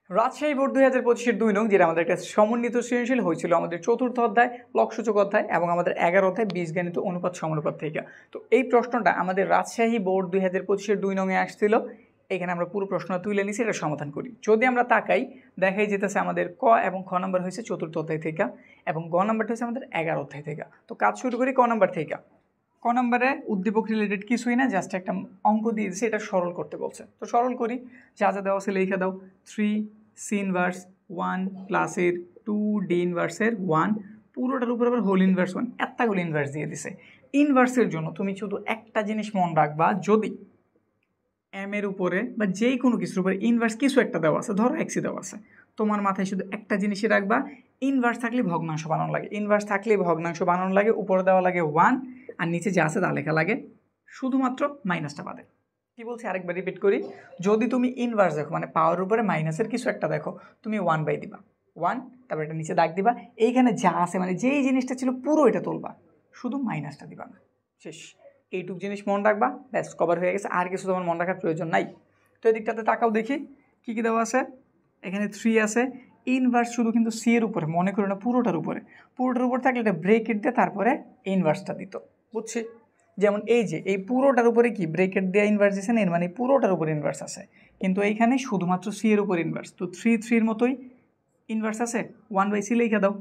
Rajshahi board 2025-এর 2 নং, যেটা আমাদের একটা সমন্বিত সৃজনশীল হয়েছিল আমাদের চতুর্থ অধ্যায় লকসূচক অধ্যায় এবং আমাদের 11 অধ্যায় বীজগণিত অনুপাত সমানুপাত থেকে। তো এই প্রশ্নটা আমাদের রাজশাহী বোর্ড 2025-এর 2 নং-এ আসছিল। এখানে আমরা পুরো প্রশ্ন তুলে নিছি, এটা সমাধান করি। যদি আমরা তাকাই, দেখাই যেতেছে আমাদের ক এবং খ নাম্বার হয়েছে চতুর্থ অধ্যায় থেকে এবং গ নাম্বারটা হচ্ছে আমাদের 11 অধ্যায় থেকে। তো কাজ শুরু করি ক নাম্বার থেকে। ক নম্বরে উদ্দীপক রিলেটেড কিছুই না, জাস্ট একটা অঙ্ক দিয়ে দিচ্ছে, এটা সরল করতে বলছে। তো সরল করি, যা যা দেওয়া আছে লিখে দাও। 3 সি ইনভার্স 1 প্লাসের 2 ডি ইনভার্সের 1 পুরোটার উপর আবার হোল ইনভার্স 1 এতগুলো ইনভার্স দিয়ে দিছে। ইনভার্সের জন্য তুমি শুধু একটা জিনিস মনে রাখবা, যদি এম এর উপরে বা যেই কোনো কিছুর উপরে ইনভার্স কিছু একটা দেওয়া আছে, ধরো এক্সি দেওয়া আছে, তোমার মাথায় শুধু একটা জিনিসই রাখবা, ইনভার্স থাকলে ভগ্নাংশ বানানো লাগে, ইনভার্স থাকলে ভগ্নাংশ বানানো লাগে, উপরে দেওয়া লাগে 1 আর নিচে যা আছে তা লেখা লাগে, শুধুমাত্র মাইনাসটা বাদে। কি বলছি আরেকবার রিপিট করি, যদি তুমি ইনভার্স দেখো মানে পাওয়ার উপরে মাইনাসের কিছু একটা দেখো, তুমি 1 দিবা 1, তারপর এটা নিচে দাগ দিবা, এইখানে যা আছে মানে যেই জিনিসটা ছিল পুরো এটা তুলবা, শুধু মাইনাসটা দিবা না, শেষ। এইটুক জিনিস মনে রাখবা, ব্যাস কভার হয়ে গেছে, আর কিছু তোমার মনে রাখার প্রয়োজন নাই। তো এদিকটাতে তাকাও দেখি কী কী দেওয়া আছে। এখানে 3 আছে, ইনভার্স শুধু কিন্তু সি এর উপরে, মনে করো না পুরোটার উপরে, পুরোটার উপর থাকলে এটা ব্রেকেট দিয়ে তারপরে ইনভার্সটা দিত, বুঝছি। যেমন এই যে এই পুরোটার উপরে কি ব্রেকেট দেওয়া ইনভার্স দিয়েছেন, এর মানে পুরোটার উপর ইনভার্স আছে, কিন্তু এইখানে শুধুমাত্র সি এর উপর ইনভার্স। তো 3 মতোই ইনভার্স আছে, 1/c লিখে দাও।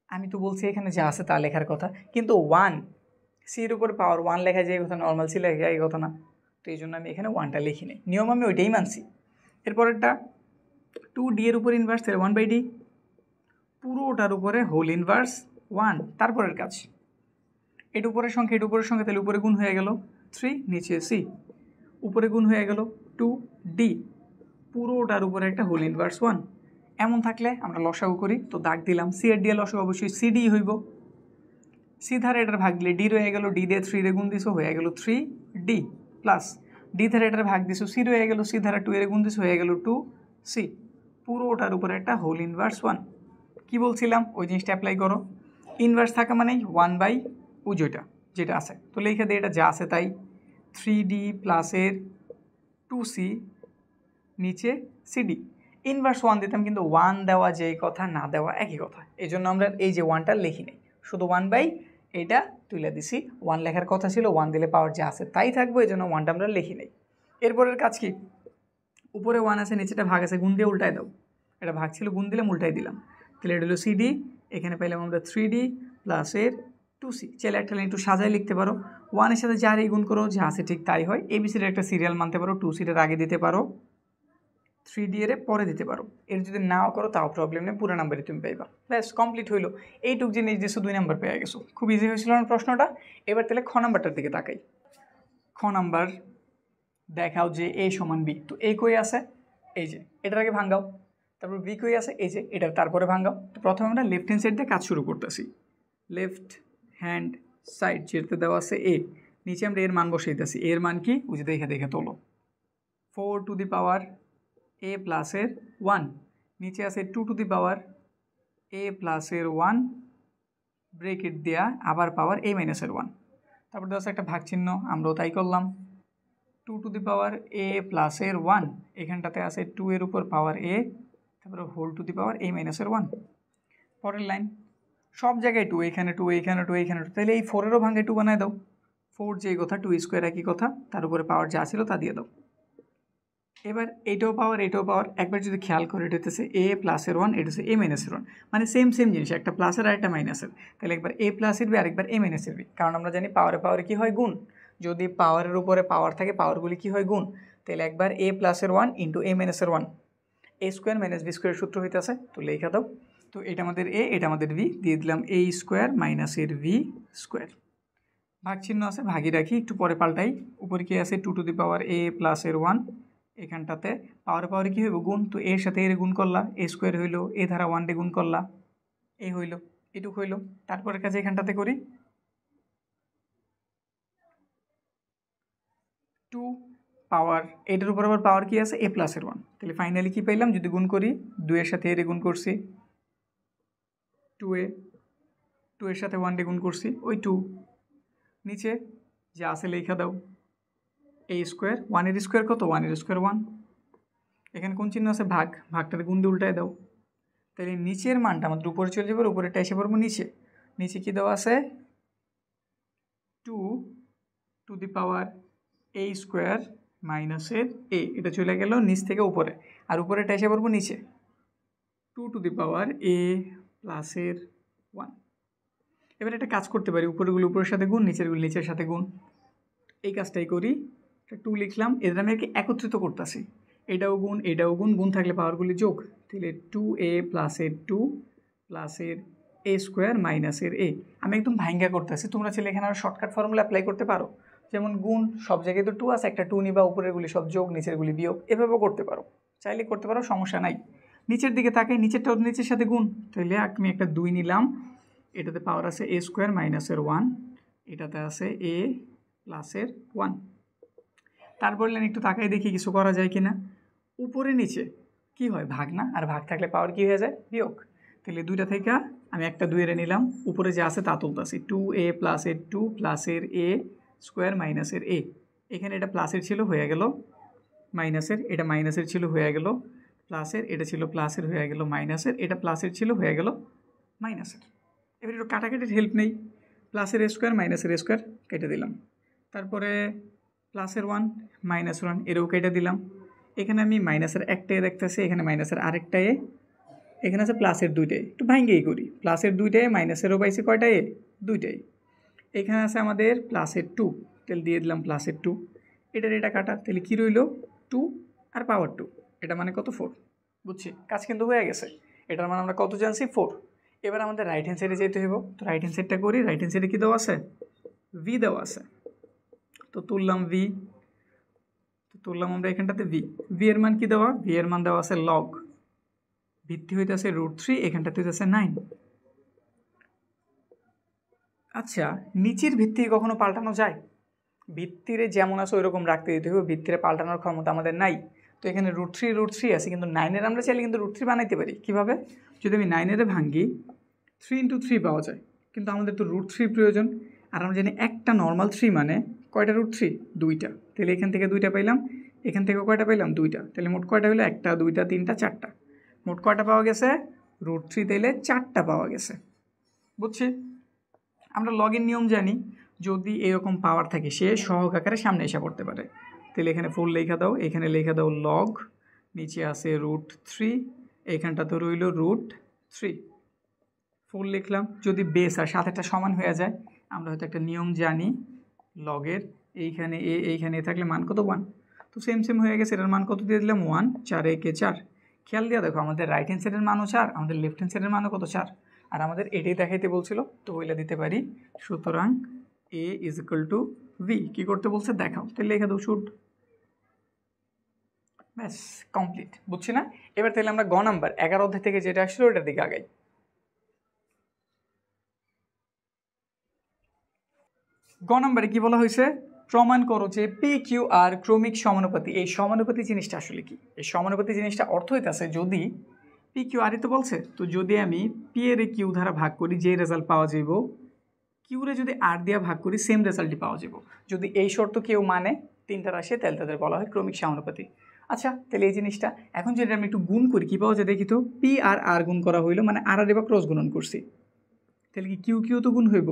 আমি তো বলছি এখানে যা আছে তা লেখার কথা, কিন্তু 1 সি এর উপর পাওয়ার 1 লেখা যায় কথা, নর্মাল সি লেখা যায় কথা না, তো এই জন্য আমি এখানে 1টা লিখি নাই, নিয়ম আমি ওইটাই মানছি। এরপরেরটা 2d এর উপর ইনভার্স, তাহলে 1/d, পুরোটার উপরে হোল ইনভার্স 1। তারপরের কাজ, এটা উপরের সংখ্যা, এটা উপরের সংখ্যা, তাহলে উপরে গুণ হয়ে গেল 3, নিচে সি, উপরে গুণ হয়ে গেল 2d, পুরোটার উপরে একটা হোল ইনভার্স 1। এমন থাকলে আমরা লসাগু করি, তো দাগ দিলাম, সি এর দিয়ে লসাগু অবশ্যই সিডি হইব, সি ধারে এটার ভাগ দিলে ডি রয়ে গেল, ডি দিয়ে 3 রে গুণ দিছো হয়ে গেল 3d, প্লাস ডি ধারে এটার ভাগ দিছো, সি রয়ে গেল, সি ধারে 2 এর গুণ দিছো হয়ে গেল 2c, পুরোটার উপরে একটা হোল ইনভার্স 1। কি বলছিলাম ওই জিনিসটা অ্যাপ্লাই করো, ইনভার্স থাকা মানে 1 উজোটা যেটা আছে, তো লিখে দিয়ে এটা যা আছে তাই, 3d প্লাসের 2c নিচে সিডি, ইনভার্স 1 দিতাম, কিন্তু 1 দেওয়া যেই কথা না দেওয়া একই কথা, এই জন্য আমরা এই যে 1টা লিখি নেই, শুধু 1 এটা তুলে দিছি। 1 লেখার কথা ছিল, 1 দিলে পাওয়ার যা আছে তাই থাকবো, এই জন্য 1টা আমরা লিখি নেই। এরপরের কাজ কি, উপরে 1 আছে, নিচেটা ভাগ আছে, গুণ দিয়ে উল্টায় দাও, এটা ভাগ ছিল গুণ দিলাম উল্টাই দিলাম, তাহলে এটা হলো সিডি, এখানে পাইলাম আমরা 3d প্লাসের 2c। চাইলে একটা লাইন একটু সাজায় লিখতে পারো, 1-এর সাথে যারই গুণ করো যা আছে ঠিক তাই হয়, এবিসির একটা সিরিয়াল মানতে পারো, 2c-র আগে দিতে পারো, 3d এর পরে দিতে পারো, এর যদি নাও করো তাও প্রবলেম নেই, পুরো নাম্বারই তুমি পাইবা, ব্যাস কমপ্লিট হইলো। এইটুক জিনিস দিয়েছো, 2 নাম্বার পেয়ে গেছো, খুব ইজি হয়েছিল না প্রশ্নটা। এবার তাহলে খ নাম্বারটার দিকে তাকাই। খ নাম্বার দেখাও যে a সমান b, তো a কই আছে, এই যে এটার আগে ভাঙাও, তারপর b কই আছে, এই যে এটার তারপরে ভাঙাও। তো প্রথমে আমরা লেফট হ্যান্ড সাইড দিয়ে কাজ শুরু করতেছি, লেফট হ্যান্ড সাইড যেটাতে দেওয়া আছে a, নিচে আমরা এর মান বসাইতেছি, এর মান কি ওই যে দেখে দেখে তোলো, 4 a প্লাসের 1, নিচে আছে 2 a প্লাসের 1 ব্রেকেট দেয়া, আবার পাওয়ার a মাইনাসের 1, তারপর দেওয়া আছে একটা ভাগ চিহ্ন, আমরাও তাই করলাম, 2 a প্লাসের 1, এখানটাতে আছে 2 এর উপর পাওয়ার a, তারপরে whole to the power a মাইনাসের 1। পরের লাইন, সব জায়গায় 2, এখানে 2, এখানে 2, এখানে 2, তাহলে এই 4-এরও ভাঙে 2 বানায় দাও, 4 যেই কথা 2 স্কোয়ার একই কথা, তার উপরে পাওয়ার যা ছিল তা দিয়ে দাও। এবার এটাও পাওয়ার এটাও পাওয়ার, একবার যদি খেয়াল করে এটা হচ্ছে a প্লাসের 1, এটা হচ্ছে a মাইনাসের 1, মানে সেম জিনিস, একটা প্লাসের আর একটা মাইনাসের, তাহলে একবার a প্লাসের বি আরেকবার a মাইনাসের বি, কারণ আমরা জানি পাওয়ারে কী হয় গুণ, যদি পাওয়ারের উপরে পাওয়ার থাকে পাওয়ারগুলি কী হয় গুণ, তাহলে একবার a প্লাসের 1 ইন্টু a মাইনাসের 1, a স্কোয়ার মাইনাস বি স্কোয়ারের সূত্র হইতেছে, তো লেখা দাও। তো এটা আমাদের a, এটা আমাদের v, দিয়ে দিলাম a স্কোয়ার মাইনাসের v স্কোয়ার, ভাগ চিহ্ন আছে ভাগই রাখি, একটু পরে পাল্টাই, উপরে কি আছে 2 a প্লাসের 1, এখানটাতে পাওয়ারে কী হইব গুণ, তো এর সাথে এর গুণ করলা, a স্কোয়ার হইল, a ধারা 1 ডে গুণ করলা, এ হইল, এটুক হইল। তারপরের কাছে এখানটাতে করি 2 পাওয়ার, এটার উপর আবার পাওয়ার কি আছে a প্লাসের 1, তাহলে ফাইনালি কি পাইলাম, যদি গুণ করি 2 এর সাথে এর গুণ করছি 2a, 2 এর সাথে 1 ডে গুণ করছি ওই 2, নিচে যা আছে লেখা দাও a স্কোয়ার, 1 এর স্কোয়ার কত, 1 এর স্কোয়ার 1, এখানে কোন চিহ্ন আছে ভাগ, ভাগটাতে গুণ দিয়ে উল্টায় দাও, তাহলে নিচের মানটা আমাদের উপরে চলে যাবে, উপরেটা এসে পড়বো নিচে। নিচে কী দেওয়া আছে 2 two the power a square মাইনাসের a, এটা চলে গেল নিচ থেকে উপরে, আর উপরেটা এসে পড়বো নিচে 2 টু দি পাওয়ার a প্লাসের 1। এবার একটা কাজ করতে পারি, উপরেগুলো উপরের সাথে গুণ, নিচেরগুলো নিচের সাথে গুণ, এই কাজটাই করি। 2 লিখলাম, এদের আমি একত্রিত করতেছি, এটাও গুণ এটাও গুণ, গুণ থাকলে পাওয়ারগুলি যোগ, তাহলে 2a প্লাসের 2 প্লাসের a স্কোয়ার মাইনাসের a। আমি একদম ভাঙ্গা করতেছি, তোমরা চাইলে এখানে আরও শর্টকাট ফর্মুলা অ্যাপ্লাই করতে পারো, যেমন গুণ সব জায়গায় তো 2 আছে, একটা 2 নিবা, উপরেরগুলি সব যোগ নিচেরগুলি বিয়োগ, এভাবেও করতে পারো, চাইলে করতে পারো, সমস্যা নাই। নিচের দিকে তাকাই, নিচেরটাও নিচের সাথে গুণ, তাহলে আমি একটা 2 নিলাম, এটাতে পাওয়ার আছে a স্কোয়ার মাইনাসের 1, এটাতে আছে a প্লাসের 1। তারপর একটু তাকাই দেখি কিছু করা যায় কিনা। উপরে নিচে কি হয় ভাগ না, আর ভাগ থাকলে পাওয়ার কি হয়ে যায় বিয়োগ, তাহলে দুইটা থেকে আমি একটা 2 এর নিলাম, উপরে যা আছে তা তুলতেছি, 2a প্লাসের 2 প্লাসের a স্কোয়ার মাইনাসের a। এখানে এটা প্লাসের ছিল হয়ে গেল মাইনাসের, এটা মাইনাসের ছিল হয়ে গেল প্লাসের, এটা ছিল প্লাসের হয়ে গেল মাইনাসের, এটা প্লাসের ছিল হয়ে গেল মাইনাসের। এবার একটু কাটাকাটির হেল্প নেই, প্লাসের a স্কোয়ার মাইনাসের a স্কোয়ার কেটে দিলাম, তারপরে প্লাসের 1 মাইনাস 1 এরও কেটে দিলাম। এখানে আমি মাইনাসের একটা এ দেখতেছি, এখানে মাইনাসের আরেকটা এ, এখানে আছে প্লাসের 2টাই, একটু ভাঙ্গেই করি, প্লাসের 2টাই মাইনাসেরও পাইছি কয়টা এ 2টাই। এখানে আছে আমাদের প্লাসের 2, তাহলে দিয়ে দিলাম প্লাসের 2, এটার এটা কাটা, তাহলে কী রইল 2 আর পাওয়ার 2, এটা মানে কত 4। বুঝছি, কাজ কিন্তু হয়ে গেছে, এটার মানে আমরা কত জানছি 4। এবার আমাদের রাইট হ্যান্ড সাইডে যেতে হইব, তো রাইট হ্যান্ড সাইডটা করি, রাইট হ্যান্ড সাইডে কী দেওয়া আছে ভি দেওয়া আছে, তো তুললাম ভি, তো তুললাম আমরা এখানটাতে ভি, ভি এর মান কি দেওয়া, ভি এর মান দেওয়া আছে লগ, ভিত্তি হইতেছে √3, এখানটাতে হইতেছে 9। আচ্ছা, নিচের ভিত্তি কখনো পাল্টানো যায়? ভিত্তিরে যেমন আছে ওই রকম রাখতে দিতে হবে, ভিত্তিরে পাল্টানোর ক্ষমতা আমাদের নাই। তো এখানে √3 আছে, কিন্তু 9-এর আমরা চাইলে কিন্তু √3 বানাইতে পারি। কীভাবে? যদি আমি 9-এর ভাঙ্গি 3 × 3 পাওয়া যায়, কিন্তু আমাদের তো √3 প্রয়োজন, আর আমরা জানি একটা নর্মাল 3 মানে কয়টা √3 2টা, তাহলে এখান থেকে 2টা পাইলাম, এখান থেকে কয়টা পাইলাম 2টা, তাহলে মোট কয়টা হলো 1টা 2টা 3টা 4টা, মোট কয়টা পাওয়া গেছে √3, তাইলে 4টা পাওয়া গেছে। বুঝছি, আমরা লগের নিয়ম জানি, যদি এরকম পাওয়ার থাকে সে সহগ আকারে সামনে এসে পড়তে পারে, তাহলে এখানে 4 লেখা দাও, এখানে লেখা দাও লগ, নিচে আছে √3, এখানটা তো রইল √3, 4 লিখলাম। যদি বেস আর সাথেটা সমান হয়ে যায়, আমরা হয়তো একটা নিয়ম জানি লগের, এইখানে এইখানে থাকলে মান কত 1, তো সেম হয়ে গেছে, এটার মান কত দিয়ে দিলাম 1, 4 একে 4। খেয়াল দিয়ে দেখো, আমাদের রাইট হ্যান্ড সাইডের মানও 4, আমাদের লেফট হ্যান্ড সাইডের মানও কত 4, আর আমাদের এটাই দেখাইতে বলছিল, তো ওইটা দিতে পারি। সুতরাং a = v, কী করতে বলছে দেখাও, তাহলে লেখা দাও শুড, ব্যাস কমপ্লিট। বুঝছি না? এবার তাহলে আমরা গ নাম্বার 11 অধ্যায় থেকে যেটা আসছিল ওটার দিকে আগাই। গ নাম্বারে কি বলা হয়েছে, প্রমাণ করো যে পি কিউ আর ক্রমিক সমানুপাতি। এই সমানুপাতি জিনিসটা আসলে কি? এই সমানুপাতি জিনিসটা অর্থ হইতেছে, যদি পি কিউ আরই তো বলছে, তো যদি আমি পি এর কিউ দ্বারা ভাগ করি যে রেজাল্ট পাওয়া যাইব, কিউরে যদি আর দিয়া ভাগ করি সেম রেজাল্টই পাওয়া যাব। যদি এই শর্ত কেউ মানে তিনটা রাশি, তাহলে তাদের বলা হয় ক্রমিক সমানুপাতি। আচ্ছা, তাহলে এই জিনিসটা এখন যদি আমি একটু গুণ করি, কী পাওয়া যায় দেখি তো, পি আর আর গুণ করা হইলো, মানে আর এবার ক্রস গুণন করছি, তাহলে কি কিউ কিউ তো গুণ হইব।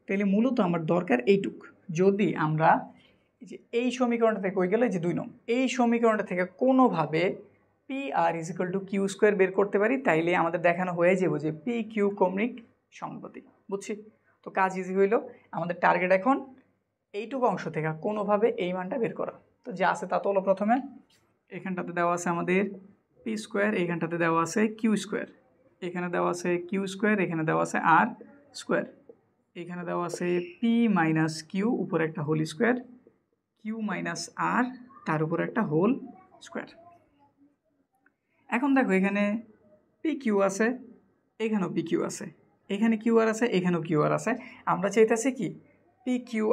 তাহলে মূলত আমার দরকার এইটুক, যদি আমরা যে এই সমীকরণটা থেকে হয়ে গেলে যে 2 নং, এই সমীকরণটা থেকে কোনোভাবে পি আর = কিউ স্কোয়ার বের করতে পারি, তাইলে আমাদের দেখানো হয়ে যাবো যে পি কিউ ক্রমিক সমানুপাতি। বুঝছি? তো কাজ ইজি হইল। আমাদের টার্গেট এখন এইটুকু অংশ থেকে কোনোভাবে এই মানটা বের করা। তো যা আছে তা তো হলো, প্রথমে এখানটাতে দেওয়া আছে আমাদের পি স্কোয়ার, এইখানটাতে দেওয়া আছে কিউ স্কোয়ার, এখানে দেওয়া আছে কিউ স্কোয়ার, এখানে দেওয়া আছে আর স্কোয়ার, এখানে দেওয়া আছে পি মাইনাস কিউ, উপরে একটা হোল স্কোয়ার, কিউ মাইনাস আর, তার উপরে একটা হোল স্কোয়ার। এখন দেখো, এখানে পি কিউ আছে, এখানেও পি কিউ আছে, এখানে কিউ আর আছে, এখানেও কিউ আর আছে। আমরা চাইতেছি কি পি কিউ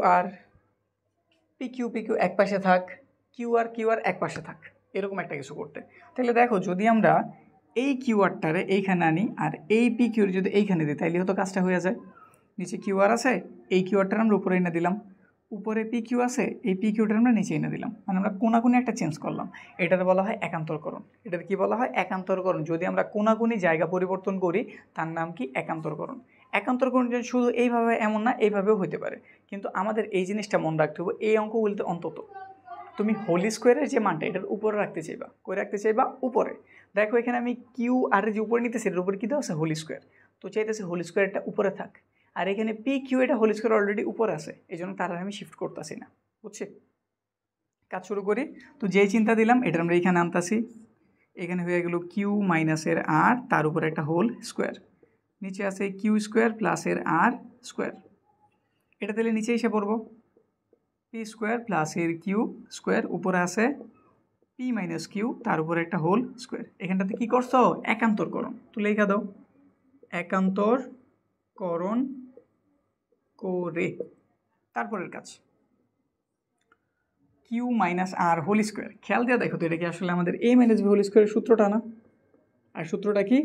এক পাশে থাক, কিউ আর এক পাশে থাক, এরকম একটা কিছু করতে। তাহলে দেখো, যদি আমরা এই কিউ আরটারে এইখানে আনি আর এই পি কিউর যদি এইখানে দিই, তাইলে হয়তো কাজটা হয়ে যায়। নিচে কিউ আর আছে, এই কিউ আরটার আমরা উপরে এনে দিলাম, উপরে পি কিউ আছে, এই পি কিউটা আমরা নিচে এনে দিলাম, মানে আমরা কোনাকুনি একটা চেঞ্জ করলাম। এটাতে বলা হয় একান্তরকরণ। এটাতে কি বলা হয়? একান্তরকরণ। যদি আমরা কোনাকুনি জায়গা পরিবর্তন করি তার নাম কি? একান্তরকরণ। একান্তরকরণ যদি শুধু এইভাবে এমন না, এইভাবেও হতে পারে, কিন্তু আমাদের এই জিনিসটা মনে রাখতে হবে, এই অঙ্কগুলিতে অন্তত তুমি হোল স্কোয়ারের যে মানটা এটার উপরে রাখতে চাইবা। কই রাখতে চাইবা? উপরে। দেখো এখানে আমি কিউ আর যে উপরে নিতেছি এটার উপরে কী দেওয়া আছে? Whole square. তো চাইতেছে হোল স্কোয়ারটা উপরে থাক, আর এখানে পি কিউ এটা হোল স্কোয়ার অলরেডি উপরে আছে, এই জন্য তার আমি শিফট করতেছি না। বুঝছি? কাজ শুরু করি। তো যেই চিন্তা দিলাম এটা আমরা এখানে আনতাছি। এখানে হয়ে গেল কিউ মাইনাসের আর, তার উপরে একটা হোল স্কোয়ার, নিচে আছে কিউ স্কোয়ার প্লাসের আর স্কোয়ার। এটা তাহলে নিচে এসে পড়বো, পি স্কোয়ার প্লাসের কিউ স্কোয়ার, উপরে আছে পি মাইনাস কিউ, তার উপরে একটা হোল স্কোয়ার। এখানটাতে কী করছো? একান্তরকরণ। তো লেখা দাও একান্তরকরণ করে। তারপরের কাজ কিউ মাইনাস আর হোল স্কোয়ার। খেয়াল দিয়ে দেখো তো এটা কি আসলে আমাদের এ মাইনাস বি হোল স্কোয়ারের সূত্রটা না? আর সূত্রটা কি?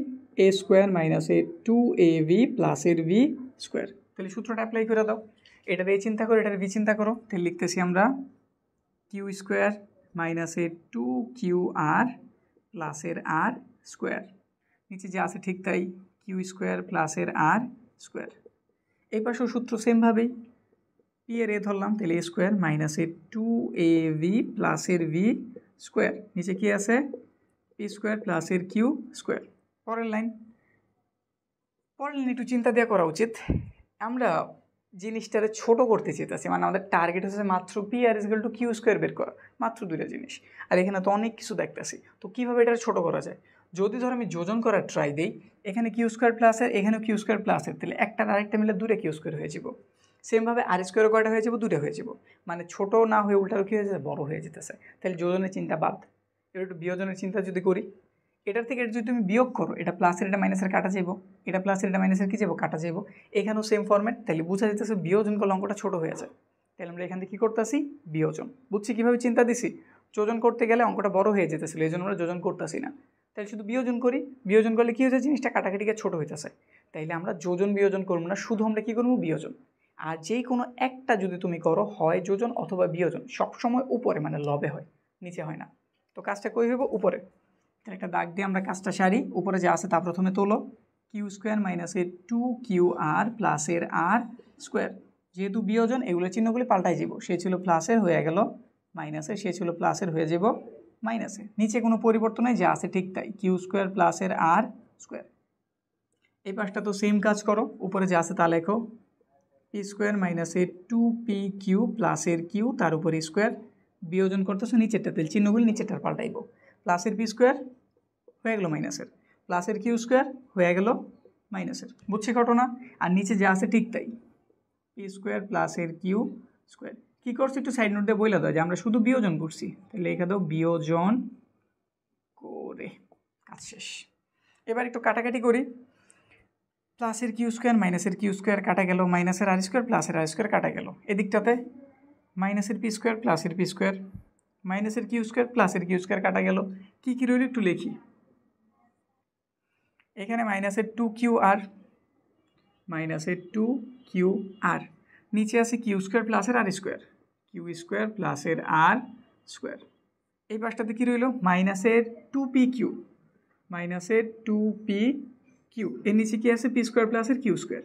এ square minus A two A V প্লাসের ভি স্কোয়ার। তাহলে সূত্রটা অ্যাপ্লাই করে দাও। এটার এ চিন্তা করো, এটার ভি চিন্তা করো। তাহলে লিখতেছি আমরা কিউ স্কোয়ার মাইনাসের টু কিউ আর প্লাসের আর স্কোয়ার, নিচে যা আছে ঠিক তাই, কিউ স্কোয়ার প্লাসের আর স্কোয়ার। এই পাশেও সূত্র সেমভাবেই, পি এর এ ধরলাম, তাহলে এ স্কোয়ার মাইনাসের টু এ ভি প্লাসের ভি স্কোয়ার, নিচে কি আছে? পি স্কোয়ার প্লাসের কিউ স্কোয়ার। পরের লাইন একটু চিন্তা দিয়ে করা উচিত। আমরা জিনিসটারে ছোট করতে চেয়েছি, মানে আমাদের টার্গেট হচ্ছে মাত্র P R is equal to Q square বের করা, মাত্র দুইটা জিনিস। আর এখানে তো অনেক কিছু দেখতেছি, তো কীভাবে এটা ছোট করা যায়? যদি ধর আমি যোজন করার ট্রাই দিই, এখানে কিউ স্কোয়ার প্লাসের, এখানেও কিউ স্কোয়ার প্লাসের, তাহলে একটা আরেকটা মিলে দুটো কিউ স্কোয়ার হয়ে যাব। সেমভাবে আর স্কোয়ারও কয়টা হয়ে যাব? দুটো হয়ে যাব। মানে ছোটো না হয়ে উল্টারও কী হয়ে যাচ্ছে? বড়ো হয়ে যেতেছে। তাহলে যোজনের চিন্তা বাদ, এবার একটু বিয়োজনের চিন্তা যদি করি, এটার থেকে যদি তুমি বিয়োগ করো, এটা প্লাসের এটা মাইনাসের কাটা যাব, এটা প্লাসের এটা মাইনাসের কী যাব? কাটা যাব। এখানেও সেম ফর্ম্যাট, তাহলে বোঝা যেতেছে বিয়োজন করলে অঙ্কটা ছোটো হয়ে যায়। তাহলে আমরা এখান থেকে কী করতেছি? বিয়োজন। বুঝছি কীভাবে চিন্তা দিছি? যোজন করতে গেলে অঙ্কটা বড় হয়ে যেতেছিল, এই জন্য আমরা যোজন করতেছি না। তাহলে শুধু বিয়োজন করি, বিয়োজন করলে কী হয়েছে? জিনিসটা কাটাকাটিকে ছোটো হইতেছে। তাইলে আমরা যোজন বিয়োজন করবো না, শুধু আমরা কী করবো? বিয়োজন। আর যেই কোনো একটা যদি তুমি করো, হয় যোজন অথবা বিয়োজন, সবসময় উপরে মানে লবে হয়, নিচে হয় না। তো কাজটা কই হইব? উপরে। তাহলে একটা দাগ দিয়ে আমরা কাজটা সারি। উপরে যা আছে তা প্রথমে তোলো, কিউ স্কোয়ার মাইনাসের টু কিউ আর প্লাসের আর স্কোয়ার। যেহেতু বিয়োজন, এগুলো চিহ্নগুলি পাল্টাই যাব। সে ছিল প্লাসের, হয়ে গেল মাইনাসের, সে ছিল প্লাসের, হয়ে যাব মাইনাসে। নিচে কোনো পরিবর্তন নেই, যা আছে ঠিক তাই, কিউ স্কোয়ার প্লাসের আর স্কোয়ার। এই পাশটা তো সেম কাজ করো, উপরে যা আছে তা লেখো, পি স্কোয়ার মাইনাসের টু পি কিউ প্লাসের কিউ, তার উপরে স্কোয়ার। বিয়োজন করতেছো নিচেরটা, তেল চিহ্নগুলি নিচেরটার পাল্টাইব। প্লাসের পি স্কোয়ার হয়ে গেল মাইনাসের, প্লাসের কিউ স্কোয়ার হয়ে গেল মাইনাসের। বুঝছি ঘটনা? আর নিচে যা আছে ঠিক তাই, পি স্কোয়ার প্লাসের কিউ স্কোয়ার। কী করছি একটু সাইড নোট দিয়ে বলে দাও যে আমরা শুধু বিয়োজন করছি, তাহলে লেখা দাও বিয়োজন করে। কাজ শেষ। এবার একটু কাটাকাটি করি। প্লাসের কিউ স্কোয়ার মাইনাসের কিউ স্কোয়ার কাটা গেল, মাইনাসের আর স্কোয়ার প্লাসের আর স্কোয়ার কাটা গেল। এদিকটাতে মাইনাসের পি স্কোয়ার প্লাসের পি স্কোয়ার, মাইনাসের কিউ স্কোয়ার প্লাসের কিউ স্কোয়ার কাটা গেল। কী কী রইল একটু লিখি। এখানে মাইনাসের টু কিউ আর, মাইনাসের টু কিউ আর, নিচে আছে কিউ স্কোয়ার প্লাসের আর স্কোয়ার, কিউ স্কোয়ার প্লাসের আর স্কোয়ার। এই পাশটাতে কী রইল? মাইনাসের টু পি কিউ, মাইনাসের টু পি কিউ, এর নিচে কী আছে? পি স্কোয়ার প্লাসের কিউ স্কোয়ার,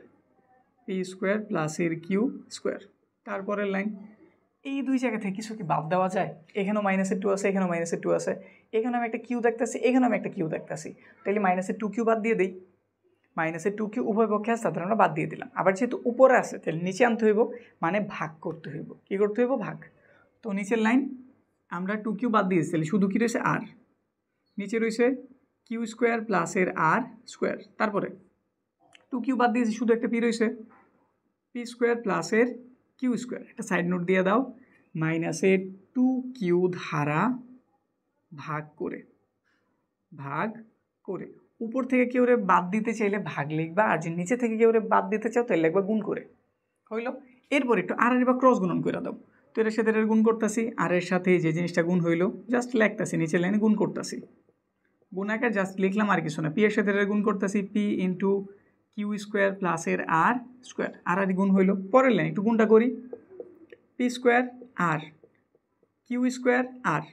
পি স্কোয়ার প্লাসের কিউ স্কোয়ার। তারপরের লাইন, এই দুই জায়গা থেকে কিছু কি বাদ দেওয়া যায়? এখানেও মাইনাসের টু আছে, এখানেও মাইনাসের টু আছে, এখানে আমি একটা কিউ দেখতেছি, এখানেও আমি একটা কিউ দেখতেছি, তাহলে মাইনাসের টু কিউ বাদ দিয়ে দিই। মাইনাসের টু কিউ উভয় পক্ষে আছে, তাদের আমরা বাদ দিয়ে দিলাম। আবার যেহেতু উপরে আছে, তাহলে নিচে আনতে হইব, মানে ভাগ করতে হইব। কী করতে হইব? ভাগ। তো নিচের লাইন আমরা টু কিউ বাদ দিয়েছি, তাহলে শুধু কী রয়েছে? আর। নিচে রয়েছে কিউ স্কোয়ার প্লাসের আর স্কোয়ার, তারপরে টু কিউ বাদ দিয়েছি, শুধু একটা পি রয়েছে, পি স্কোয়ার প্লাসের কিউ স্কোয়ার। একটা সাইড নোট দিয়ে দাও, মাইনাসের টু কিউ ধারা ভাগ করে, ভাগ করে। উপর থেকে কেউ বাদ দিতে চাইলে ভাগ লিখবা, আর যে নিচে থেকে কেউ বাদ দিতে চাও তাহলে লিখবা গুণ করে। হইল? এরপর একটু আর বা ক্রস গুণন করে দাও। তো এর সাথে এর গুণ করতেছি, আর এর সাথে যে জিনিসটা গুণ হইল জাস্ট লিখতেছি, নিচের লাইনে গুণ করতেছি, গুণ আকার জাস্ট লিখলাম, আর কিছু না। পি এর সাথে এর গুণ করতেছি, পি ইন্টু কিউ স্কোয়ার প্লাসের আর স্কোয়ার, আর গুণ হইল। পরের লাইন একটু গুণটা করি, পি স্কোয়ার আর কিউ স্কোয়ার আর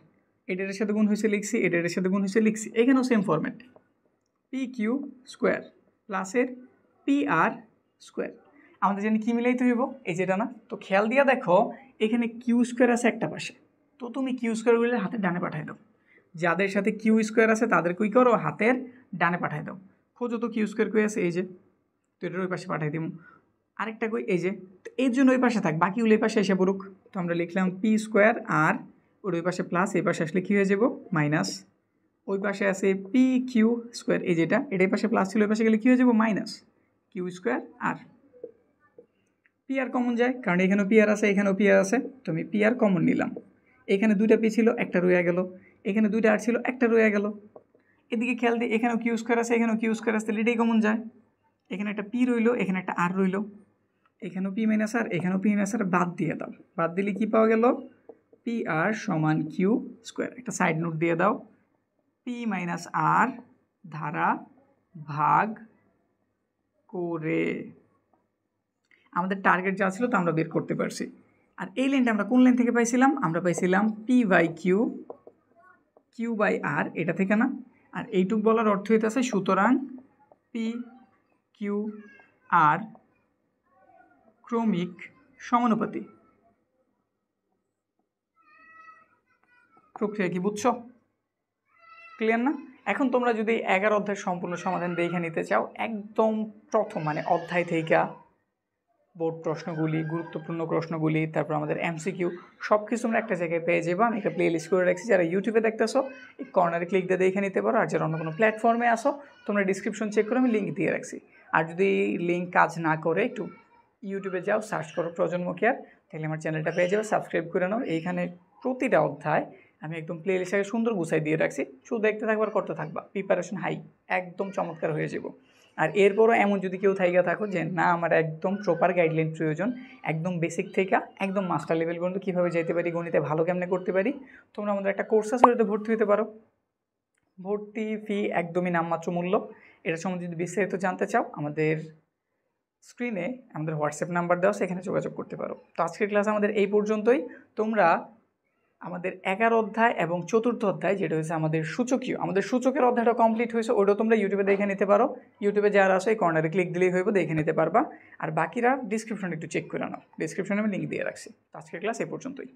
এটার সাথে গুণ হয়েছে লিখছি, এটার সাথে গুণ হয়েছে লিখছি, এখানেও same format, P Q square প্লাসের পি আর স্কোয়ার। আমাদের জানি কী মিলাইতে হইব, এই যেটা না, তো খেয়াল দিয়া দেখো এখানে কিউ স্কোয়ার আছে একটা পাশে, তো তুমি কিউ স্কোয়ারগুলো হাতের ডানে পাঠাই দাও, যাদের সাথে কিউ স্কোয়ার আছে তাদের কী করো, হাতের ডানে পাঠাই দাও। খোঁজো তো কিউ স্কোয়ার কই আছে, এই যে, তো এটার ওই পাশে পাঠাই দিব। আরেকটা কই, এই যে, তো এর জন্য ওই পাশে থাক, বাকিগুলো এই পাশে এসে পড়ুক। তো আমরা লিখলাম পি স্কোয়ার আর ওর ওই পাশে প্লাস, এই পাশে আসলে কী হয়ে যাব, মাইনাস। ওই পাশে আছে পি কিউ স্কোয়ার, এই যেটা, এটার পাশে প্লাস ছিল, ওই পাশে গেলে কী হয়ে যাব, মাইনাস কিউ স্কোয়ার আর। পি আর কমন যায়, কারণ এখানেও পি আর আছে, এখানেও পি আর আছে, তো আমি পি আর কমন নিলাম। এখানে দুইটা পি ছিল, একটা রয়ে গেল, এখানে দুইটা আর ছিল, একটা রয়ে গেল। এদিকে খেয়াল দিই, এখানেও কিউ স্কোয়ার আছে, এখানেও কিউ স্কোয়ার আছে, তাহলে এটাই কমন যায়। এখানে একটা পি রইলো, এখানে একটা আর রইলো, এখানেও পি মাইনাস আর, এখানেও পি মাইনাস আর, বাদ দিয়ে দাও। বাদ দিলে কী পাওয়া গেল, পি আর সমান কিউ স্কোয়ার। একটা সাইড নোট দিয়ে দাও, পি মাইনাস আর ধারা ভাগ করে আমাদের টার্গেট যা ছিল তা আমরা বের করতে পারছি। আর এই লাইনটা আমরা কোন লাইন থেকে পাইছিলাম, আমরা পাইছিলাম P by Q, Q by R, এটা থেকে না। আর এইটুক বলার অর্থ হইতেছে সুতরাং পি কিউ আর ক্রমিক সমানুপাতি। প্রক্রিয়া কি বুঝছো, ক্লিয়ার না? এখন তোমরা যদি 11 অধ্যায়ের সম্পূর্ণ সমাধান দেখে নিতে চাও, একদম প্রথম মানে অধ্যায় থেকে বোর্ড প্রশ্নগুলি, গুরুত্বপূর্ণ প্রশ্নগুলি, তারপর আমাদের এমসিকিউ সব কিছু তোমরা একটা জায়গায় পেয়ে যাবো। আমি একটা প্লে লিস্ট করে রাখছি, যারা ইউটিউবে দেখতেছো এই কর্নারে ক্লিক দিয়ে দেখে নিতে পারো, আর যারা অন্য কোনো প্ল্যাটফর্মে আসো তোমরা ডিসক্রিপশন চেক করে আমি লিঙ্ক দিয়ে রাখছি। আর যদি লিঙ্ক কাজ না করে একটু ইউটিউবে যাও, সার্চ করো প্রজন্ম কেয়ার, তাহলে আমার চ্যানেলটা পেয়ে যাবে, সাবস্ক্রাইব করে নাও। এইখানে প্রতিটা অধ্যায় আমি একদম প্লে লিস্টটাকে সুন্দর গুছাই দিয়ে রাখছি, শুধু দেখতে থাকবার করতে থাকবা, প্রিপারেশন হাই, একদম চমৎকার হয়ে যাব। আর এরপরও এমন যদি কেউ থাইকা থাকো যে না আমার একদম প্রপার গাইডলাইন প্রয়োজন, একদম বেসিক থেকে একদম মাস্টার লেভেল পর্যন্ত কীভাবে যেতে পারি, গণিতে ভালো কেমনে করতে পারি, তোমরা আমাদের একটা কোর্স আছে, ওটাতে ভর্তি হতে পারো। ভর্তি ফি একদমই নামমাত্র মূল্য। এটার সম্বন্ধে যদি বিস্তারিত জানতে চাও, আমাদের স্ক্রিনে আমাদের হোয়াটসঅ্যাপ নাম্বার দেওয়া আছে, এখানে যোগাযোগ করতে পারো। তো আজকের ক্লাস আমাদের এই পর্যন্তই। তোমরা আমাদের 11 অধ্যায় এবং 4র্থ অধ্যায়, যেটা হচ্ছে আমাদের সূচকীয়, আমাদের সূচকের অধ্যায়টা কমপ্লিট হয়েছে, ওইটাও তোমরা ইউটিউবে দেখে নিতে পারো। ইউটিউবে যারা আসো এই কর্নারে ক্লিক দিলেই হইব, দেখে নিতে পারবা। আর বাকিরা ডিসক্রিপশনে একটু চেক করে নাও, ডিসক্রিপশনে আমি লিঙ্ক দিয়ে রাখছি। তো আজকের ক্লাস এই পর্যন্তই।